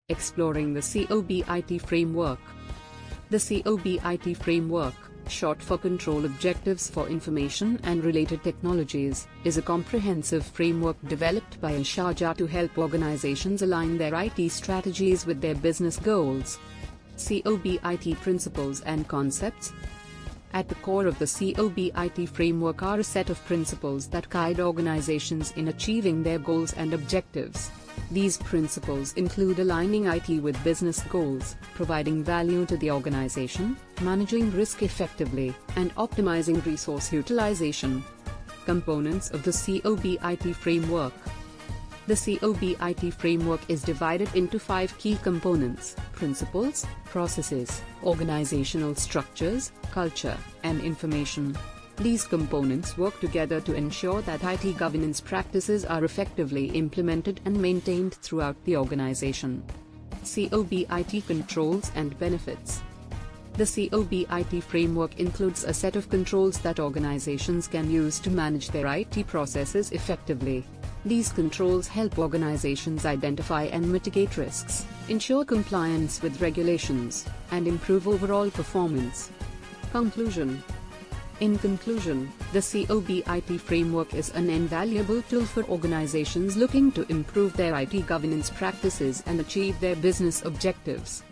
Exploring the COBIT Framework. The COBIT Framework, short for Control Objectives for Information and Related Technologies, is a comprehensive framework developed by Sharjah to help organizations align their IT strategies with their business goals. COBIT Principles and Concepts. At the core of the COBIT framework are a set of principles that guide organizations in achieving their goals and objectives. These principles include aligning IT with business goals, providing value to the organization, managing risk effectively, and optimizing resource utilization. Components of the COBIT framework. The COBIT framework is divided into 5 key components: principles, processes, organizational structures, culture, and information. These components work together to ensure that IT governance practices are effectively implemented and maintained throughout the organization. COBIT controls and benefits. The COBIT framework includes a set of controls that organizations can use to manage their IT processes effectively. These controls help organizations identify and mitigate risks, ensure compliance with regulations, and improve overall performance. Conclusion. In conclusion, the COBIT framework is an invaluable tool for organizations looking to improve their IT governance practices and achieve their business objectives.